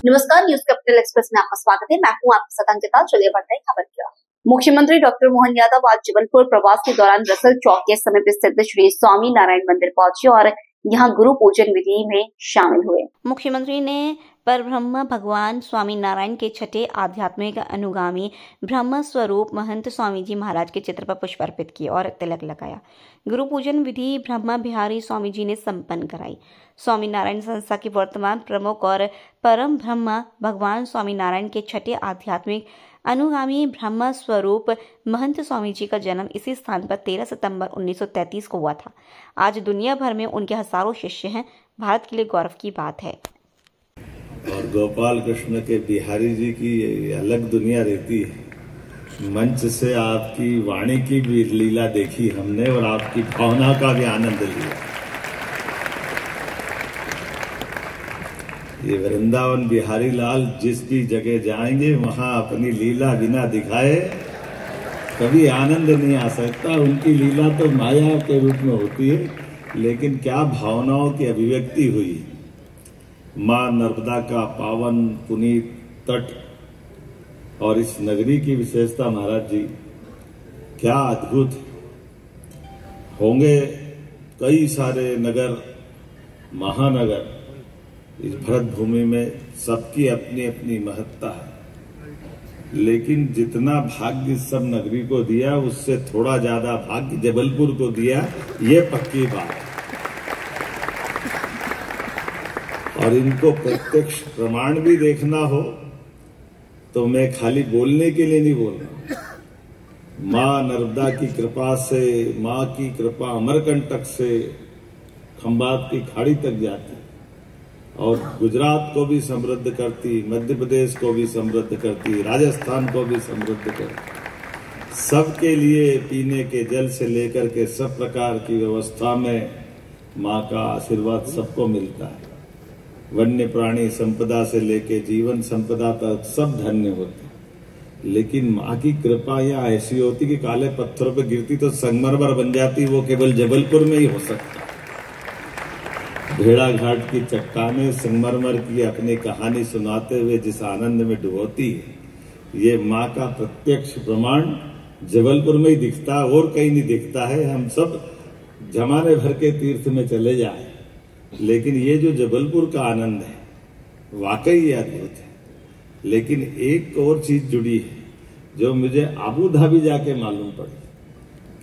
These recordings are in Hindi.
नमस्कार, न्यूज कैपिटल एक्सप्रेस में आपका स्वागत है। मैं हूं आपके साथ अंकिता। चलिए बढ़ते हैं खबर की ओर। मुख्यमंत्री डॉक्टर मोहन यादव आज जबलपुर प्रवास के दौरान रसल चौक के समीप स्थित श्री स्वामी नारायण मंदिर पहुंचे और यहां गुरु पूजन विधि में शामिल हुए। मुख्यमंत्री ने परब्रह्म भगवान स्वामी नारायण के छठे आध्यात्मिक अनुगामी ब्रह्म स्वरूप महंत स्वामी जी महाराज के चित्र पर पुष्प अर्पित किए और तिलक लगाया। गुरु पूजन विधि ब्रह्म बिहारी स्वामी जी ने संपन्न कराई। स्वामी नारायण संस्था के वर्तमान प्रमुख और परम ब्रह्म भगवान स्वामी नारायण के छठे आध्यात्मिक अनुगामी ब्रह्म स्वरूप महंत स्वामी जी का जन्म इसी स्थान पर 13 सितंबर 1933 को हुआ था। आज दुनिया भर में उनके हजारों शिष्य हैं। भारत के लिए गौरव की बात है। और गोपाल कृष्ण के बिहारी जी की अलग दुनिया रहती है। मंच से आपकी वाणी की भी लीला देखी हमने और आपकी भावना का भी आनंद लिया। ये वृंदावन बिहारी लाल जिस भी जगह जाएंगे वहां अपनी लीला बिना दिखाए कभी आनंद नहीं आ सकता। उनकी लीला तो माया के रूप में होती है, लेकिन क्या भावनाओं की अभिव्यक्ति हुई। मां नर्मदा का पावन पुनीत तट और इस नगरी की विशेषता महाराज जी क्या अद्भुत होंगे। कई सारे नगर महानगर इस भरत भूमि में सबकी अपनी अपनी महत्ता है, लेकिन जितना भाग्य सब नगरी को दिया उससे थोड़ा ज्यादा भाग्य जबलपुर को दिया, ये पक्की बात है। और इनको प्रत्यक्ष प्रमाण भी देखना हो तो मैं खाली बोलने के लिए नहीं बोल रहा। मां नर्मदा की कृपा से, मां की कृपा अमरकंटक से खंबात की खाड़ी तक जाती और गुजरात को भी समृद्ध करती, मध्य प्रदेश को भी समृद्ध करती, राजस्थान को भी समृद्ध करती। सबके लिए पीने के जल से लेकर के सब प्रकार की व्यवस्था में मां का आशीर्वाद सबको मिलता है। वन्य प्राणी संपदा से लेके जीवन संपदा तक सब धन्य होते, लेकिन मां की कृपा यहाँ ऐसी होती कि काले पत्थरों पर गिरती तो संगमरमर बन जाती। वो केवल जबलपुर में ही हो सकता। भेड़ाघाट की चट्टानें संगमरमर की अपनी कहानी सुनाते हुए जिस आनंद में डुबोती है, ये मां का प्रत्यक्ष प्रमाण जबलपुर में ही दिखता है और कहीं नहीं दिखता है। हम सब जमाने भर के तीर्थ में चले जाए, लेकिन ये जो जबलपुर का आनंद है वाकई अद्भुत है। लेकिन एक और चीज जुड़ी है जो मुझे आबू धाबी जाके मालूम पड़ी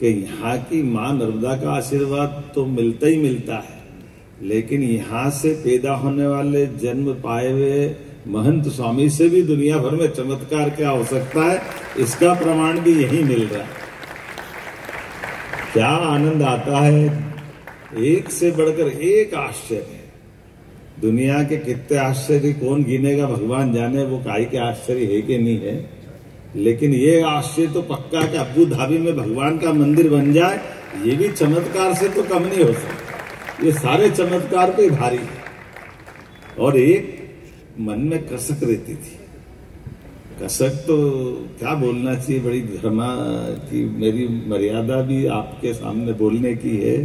कि यहाँ की मां नर्मदा का आशीर्वाद तो मिलता ही मिलता है, लेकिन यहाँ से पैदा होने वाले जन्म पाए हुए महंत स्वामी से भी दुनिया भर में चमत्कार क्या हो सकता है, इसका प्रमाण भी यही मिल रहा है। क्या आनंद आता है। एक से बढ़कर एक आश्चर्य। दुनिया के कितने आश्चर्य कौन गिनेगा, भगवान जाने वो काहे के आश्चर्य है कि नहीं है, लेकिन ये आश्चर्य तो पक्का कि अबू धाबी में भगवान का मंदिर बन जाए, ये भी चमत्कार से तो कम नहीं हो सकता। ये सारे चमत्कार पे भारी है। और एक मन में कसक रहती थी। कसक तो क्या बोलना चाहिए, बड़ी धर्मा की मेरी मर्यादा भी आपके सामने बोलने की है।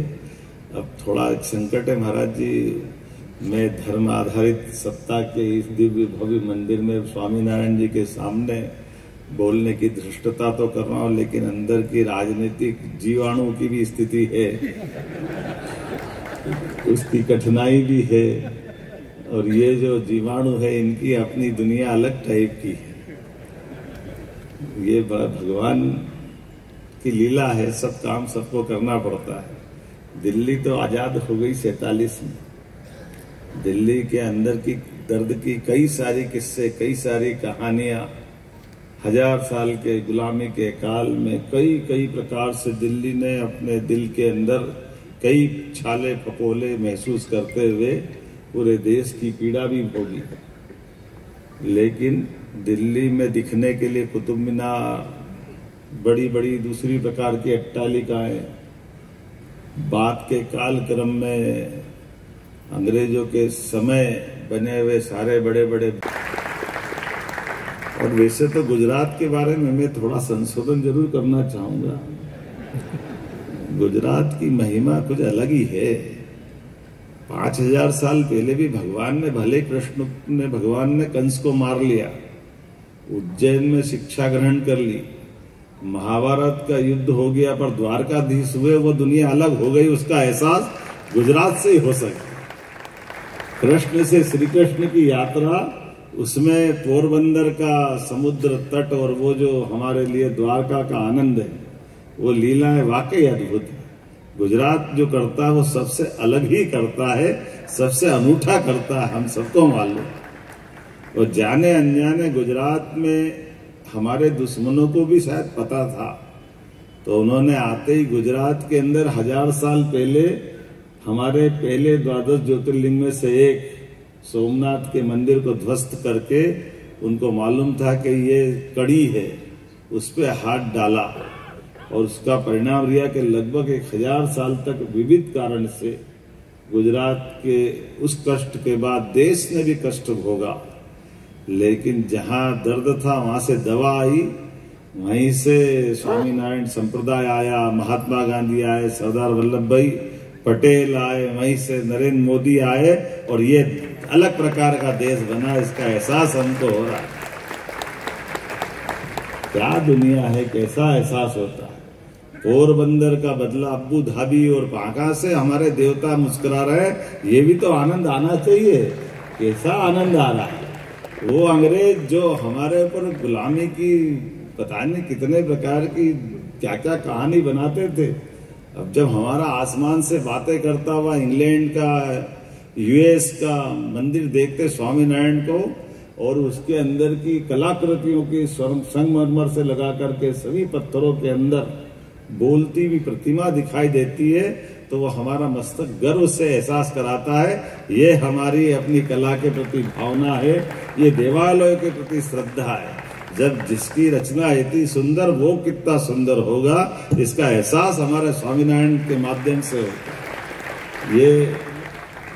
अब थोड़ा संकट है महाराज जी। मैं धर्म आधारित सत्ता के इस दिव्य भव्य मंदिर में स्वामी नारायण जी के सामने बोलने की धृष्टता तो कर रहा हूं, लेकिन अंदर की राजनीतिक जीवाणु की भी स्थिति है, उसकी कठिनाई भी है। और ये जो जीवाणु है इनकी अपनी दुनिया अलग टाइप की है। ये भगवान की लीला है। सब काम सबको करना पड़ता है। दिल्ली तो आजाद हो गई 47 में। दिल्ली के अंदर की दर्द की कई सारी किस्से, कई सारी कहानियां, 1000 साल के गुलामी के काल में कई कई प्रकार से दिल्ली ने अपने दिल के अंदर कई छाले फपोले महसूस करते हुए पूरे देश की पीड़ा भी भोगी। लेकिन दिल्ली में दिखने के लिए कुतुब मीनार, बड़ी बड़ी दूसरी प्रकार की अट्टालिकाएं, बाद के काल क्रम में अंग्रेजों के समय बने हुए सारे बड़े बड़े। और वैसे तो गुजरात के बारे में मैं थोड़ा संशोधन जरूर करना चाहूंगा। गुजरात की महिमा कुछ अलग ही है। 5000 साल पहले भी भगवान ने, भले कृष्ण ने, भगवान ने कंस को मार लिया, उज्जैन में शिक्षा ग्रहण कर ली, महाभारत का युद्ध हो गया, पर द्वारकाधीश हुए, वो दुनिया अलग हो गई, उसका एहसास गुजरात से ही हो सके। कृष्ण से श्री कृष्ण की यात्रा, उसमें पोरबंदर का समुद्र तट और वो जो हमारे लिए द्वारका का आनंद है, वो लीलाएं वाकई अद्भुत है। गुजरात जो करता है वो सबसे अलग ही करता है, सबसे अनूठा करता है, हम सबको मालूम। और जाने अनजाने गुजरात में हमारे दुश्मनों को भी शायद पता था, तो उन्होंने आते ही गुजरात के अंदर 1000 साल पहले हमारे पहले 12 ज्योतिर्लिंग में से एक सोमनाथ के मंदिर को ध्वस्त करके, उनको मालूम था कि ये कड़ी है, उस पर हाथ डाला और उसका परिणाम रिया कि लगभग 1000 साल तक विविध कारण से गुजरात के उस कष्ट के बाद देश ने भी कष्ट भोगा, लेकिन जहां दर्द था वहां से दवा आई, वहीं से स्वामीनारायण संप्रदाय आया, महात्मा गांधी आए, सरदार वल्लभ भाई पटेल आए, वहीं से नरेंद्र मोदी आए और ये अलग प्रकार का देश बना, इसका एहसास हमको हो रहा है। क्या दुनिया है, कैसा एहसास होता है। पोरबंदर का बदला अब्बू धाबी और बांका से हमारे देवता मुस्कुरा रहे, ये भी तो आनंद आना चाहिए। कैसा आनंद आ रहा है। वो अंग्रेज जो हमारे ऊपर गुलामी की पता नहीं कितने प्रकार की क्या क्या कहानी बनाते थे, अब जब हमारा आसमान से बातें करता हुआ इंग्लैंड का, यूएस का मंदिर देखते स्वामीनारायण को, और उसके अंदर की कलाकृतियों की संगमरमर से लगा करके सभी पत्थरों के अंदर बोलती हुई प्रतिमा दिखाई देती है, तो वो हमारा मस्तक गर्व से एहसास कराता है, ये हमारी अपनी कला के प्रति भावना है, ये देवालयों के प्रति श्रद्धा है। जब जिसकी रचना इतनी सुंदर, वो कितना सुंदर होगा, इसका एहसास हमारे स्वामीनारायण के माध्यम से होता है। ये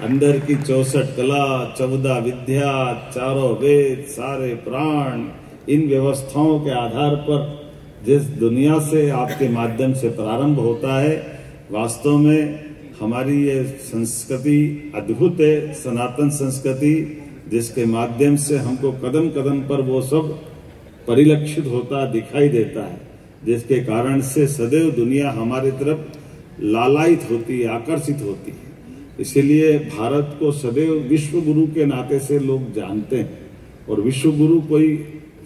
अंदर की 64 कला, 14 विद्या, चारों वेद, सारे प्राण, इन व्यवस्थाओं के आधार पर जिस दुनिया से आपके माध्यम से प्रारंभ होता है, वास्तव में हमारी ये संस्कृति अद्भुत है, सनातन संस्कृति, जिसके माध्यम से हमको कदम कदम पर वो सब परिलक्षित होता दिखाई देता है, जिसके कारण से सदैव दुनिया हमारी तरफ लालायित होती है, आकर्षित होती है। इसीलिए भारत को सदैव विश्व गुरु के नाते से लोग जानते हैं, और विश्व गुरु कोई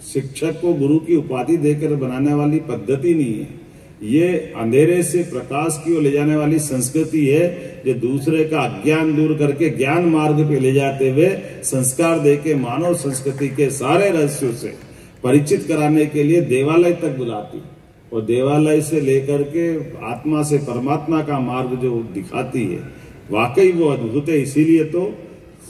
शिक्षक को गुरु की उपाधि देकर बनाने वाली पद्धति नहीं है। ये अंधेरे से प्रकाश की ओर ले जाने वाली संस्कृति है, जो दूसरे का अज्ञान दूर करके ज्ञान मार्ग पे ले जाते हुए संस्कार देके मानव संस्कृति के सारे रहस्यों से परिचित कराने के लिए देवालय तक बुलाती, और देवालय से लेकर के आत्मा से परमात्मा का मार्ग जो दिखाती है, वाकई वो अद्भुत है। इसीलिए तो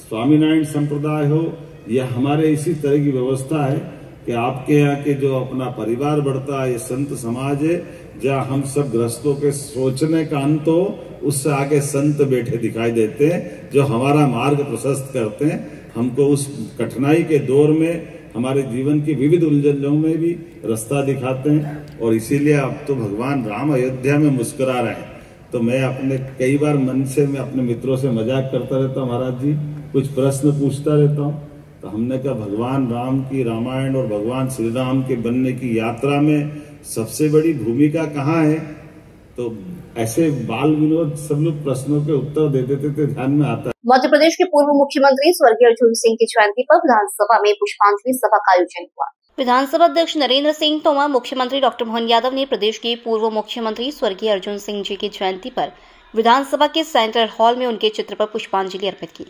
स्वामीनारायण संप्रदाय हो या हमारे इसी तरह की व्यवस्था है कि आपके यहाँ के जो अपना परिवार बढ़ता है, ये संत समाज है, जहाँ हम सब गृहस्थों के सोचने का अंत हो, उससे आगे संत बैठे दिखाई देते हैं, जो हमारा मार्ग प्रशस्त करते हैं, हमको उस कठिनाई के दौर में हमारे जीवन की विविध उलझनों में भी रास्ता दिखाते हैं। और इसीलिए अब तो भगवान राम अयोध्या में मुस्कुरा रहे हैं। तो मैं अपने कई बार मन से मैं अपने मित्रों से मजाक करता रहता हूँ, महाराज जी कुछ प्रश्न पूछता रहता हूँ, तो हमने कहा भगवान राम की रामायण और भगवान श्री राम के बनने की यात्रा में सबसे बड़ी भूमिका कहाँ है। तो ऐसे बाल विनोद सब लोग प्रश्नों के उत्तर दे देते थे, ध्यान में आता है। मध्य प्रदेश के पूर्व मुख्यमंत्री स्वर्गीय अर्जुन सिंह की जयंती पर विधानसभा में पुष्पांजलि सभा का आयोजन हुआ। विधानसभा अध्यक्ष नरेंद्र सिंह तोमर, मुख्यमंत्री डॉक्टर मोहन यादव ने प्रदेश के पूर्व मुख्यमंत्री स्वर्गीय अर्जुन सिंह जी की जयंती पर विधानसभा के सेंट्रल हॉल में उनके चित्र पर पुष्पांजलि अर्पित की।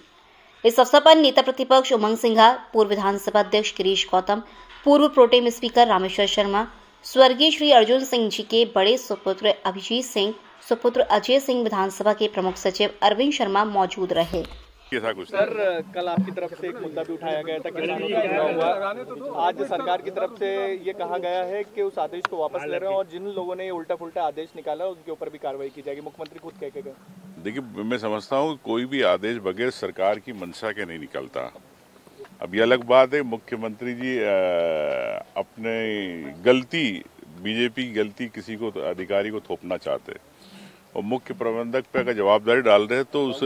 इस अवसर पर नेता प्रतिपक्ष उमंग सिंघा, पूर्व विधानसभा अध्यक्ष गिरीश गौतम, पूर्व प्रोटेम स्पीकर रामेश्वर शर्मा, स्वर्गीय श्री अर्जुन सिंह जी के बड़े सुपुत्र अभिजीत सिंह, सुपुत्र अजय सिंह, विधानसभा के प्रमुख सचिव अरविंद शर्मा मौजूद रहे। सर, कल आपकी तरफ से एक मुद्दा भी उठाया गया था, किसानों का जुड़ा हुआ। आज सरकार की तरफ से ये कहा गया है कि उस आदेश को वापस ले रहे हैं, और जिन लोगों ने उल्टा पुल्टा आदेश निकाला उनके ऊपर भी कार्रवाई की जाएगी। मुख्यमंत्री खुद कह के गए। देखिए, मैं समझता हूँ कोई भी आदेश बगैर सरकार की मंशा के नहीं निकलता। अब ये अलग बात है, मुख्यमंत्री जी अपने गलती, बीजेपी की गलती किसी को, अधिकारी को थोपना चाहते, और मुख्य प्रबंधक पे अगर जवाबदारी डाल रहे हैं तो उस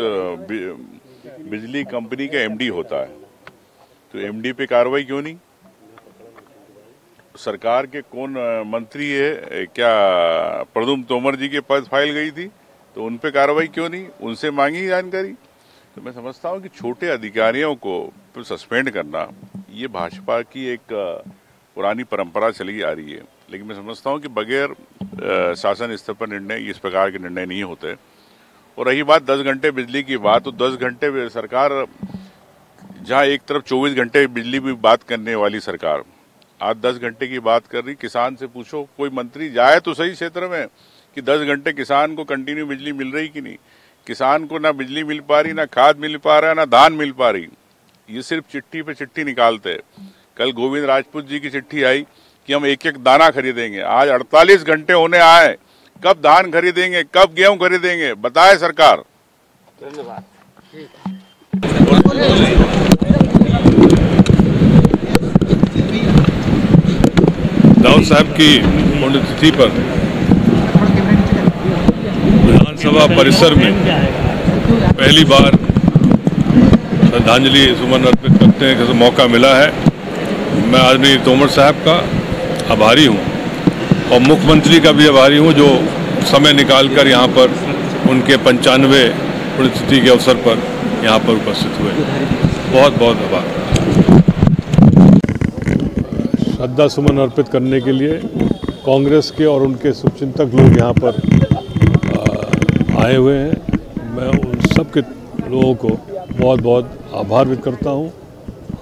बिजली कंपनी का एमडी होता है, तो एमडी पे कार्रवाई क्यों नहीं? सरकार के कौन मंत्री है, क्या प्रद्युम्न तोमर जी के पास फाइल गई थी, तो उन पे कार्रवाई क्यों नहीं? उनसे मांगी जानकारी। तो मैं समझता हूं कि छोटे अधिकारियों को सस्पेंड करना ये भाजपा की एक पुरानी परंपरा चली आ रही है, लेकिन मैं समझता हूं कि बगैर शासन स्तर पर निर्णय इस प्रकार के निर्णय नहीं होते। और रही बात 10 घंटे बिजली की बात, तो 10 घंटे सरकार, जहां एक तरफ 24 घंटे बिजली की बात करने वाली सरकार आज 10 घंटे की बात कर रही। किसान से पूछो, कोई मंत्री जाए तो सही क्षेत्र में कि 10 घंटे किसान को कंटिन्यू बिजली मिल रही कि नहीं। किसान को ना बिजली मिल पा रही, ना खाद मिल पा रहा है, ना धान मिल पा रही। ये सिर्फ चिट्ठी पे चिट्ठी निकालते हैं। कल गोविंद राजपूत जी की चिट्ठी आई कि हम एक एक दाना खरीदेंगे। आज 48 घंटे होने आए, कब धान खरीदेंगे, कब गेहूं खरीदेंगे, बताए सरकार। धन्यवाद। दाऊद साहब की पुण्यतिथि पर विधानसभा परिसर में पहली बार श्रद्धांजलि सुमन अर्पित करने का मौका मिला है। मैं आदरणीय तोमर साहब का आभारी हूँ और मुख्यमंत्री का भी आभारी हूँ, जो समय निकालकर यहाँ पर उनके 95वें पुण्यतिथि के अवसर पर यहाँ पर उपस्थित हुए। बहुत बहुत आभार। श्रद्धा सुमन अर्पित करने के लिए कांग्रेस के और उनके शुभचिंतक लोग यहाँ पर आए हुए हैं। मैं उन सब के लोगों को बहुत बहुत आभार व्यक्त करता हूँ।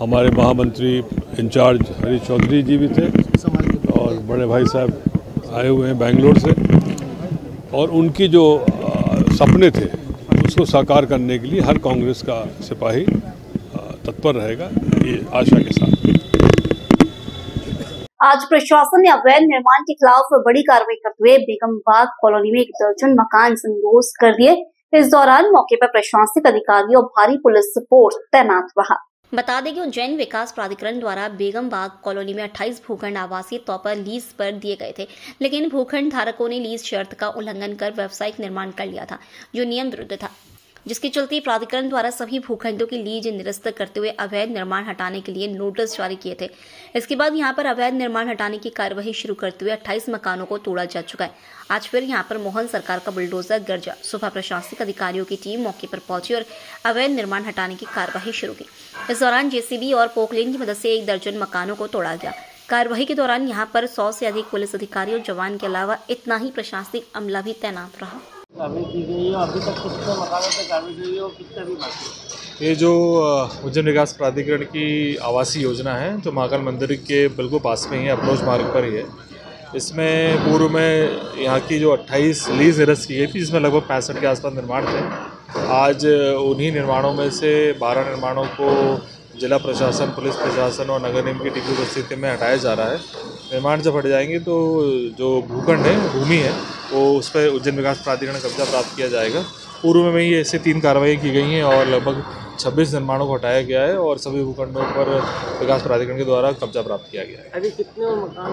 हमारे महामंत्री इंचार्ज हरीश चौधरी जी भी थे और बड़े भाई साहब आए हुए हैं बेंगलोर से, और उनकी जो सपने थे उसको साकार करने के लिए हर कांग्रेस का सिपाही तत्पर रहेगा, ये आशा के साथ। आज प्रशासन ने अवैध निर्माण के खिलाफ बड़ी कार्रवाई करते हुए बेगमबाग कॉलोनी में 1 दर्जन मकान संदोज कर दिए। इस दौरान मौके पर प्रशासनिक अधिकारी और भारी पुलिस फोर्स तैनात रहा। बता दें कि उज्जैन विकास प्राधिकरण द्वारा बेगमबाग कॉलोनी में 28 भूखंड आवासीय तौर पर लीज पर दिए गए थे, लेकिन भूखंड धारकों ने लीज शर्त का उल्लंघन कर व्यावसायिक निर्माण कर लिया था, जो नियम विरुद्ध था, जिसके चलते प्राधिकरण द्वारा सभी भूखंडों की लीज निरस्त करते हुए अवैध निर्माण हटाने के लिए नोटिस जारी किए थे। इसके बाद यहां पर अवैध निर्माण हटाने की कार्यवाही शुरू करते हुए 28 मकानों को तोड़ा जा चुका है। आज फिर यहां पर मोहन सरकार का बुलडोजर गरजा। सुबह प्रशासनिक अधिकारियों की टीम मौके पर पहुंची और अवैध निर्माण हटाने की कार्यवाही शुरू की। इस दौरान जेसीबी और पोकलेन की मदद से 1 दर्जन मकानों को तोड़ा गया। कार्यवाही के दौरान यहां पर 100 से अधिक पुलिस अधिकारी और जवान के अलावा इतना ही प्रशासनिक अमला भी तैनात रहा। अभी तक कितने मकानों पे कार्रवाई हुई और कितने भी बाकी? ये जो उज्जैन विकास प्राधिकरण की आवासीय योजना है, जो महाकाल मंदिर के बिल्कुल पास में ही है, अप्रोच मार्ग पर ही है। इसमें पूर्व में यहाँ की जो 28 लीज निरस्त की गई थी, जिसमें लगभग 65 के आसपास निर्माण थे। आज उन्हीं निर्माणों में से 12 निर्माणों को जिला प्रशासन, पुलिस प्रशासन और नगर निगम की टीम की उपस्थिति में हटाया जा रहा है। निर्माण जब हट जाएंगे तो जो भूखंड है, भूमि है, वो उस पर उज्जैन विकास प्राधिकरण कब्जा प्राप्त किया जाएगा। पूर्व में ही ऐसे 3 कार्रवाई की गई हैं और लगभग 26 निर्माणों को हटाया गया है और सभी भूखंडों पर विकास प्राधिकरण के द्वारा कब्जा प्राप्त किया गया है। अभी कितने मकान?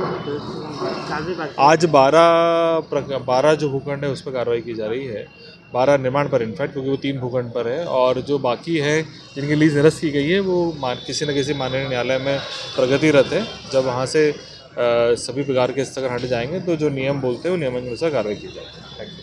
आज 12 जो भूखंड है उस पर कार्रवाई की जा रही है। 12 निर्माण पर इनफैक्ट, क्योंकि वो 3 भूखंड पर है, और जो बाकी है जिनकी लीज निरस्त की गई है वो किसी न किसी माननीय न्यायालय में प्रगतिरत है। जब वहाँ से सभी प्रकार के स्थगन हट जाएंगे तो जो नियम बोलते हैं वो नियम के अनुसार कार्रवाई की जाएगी। Thank you.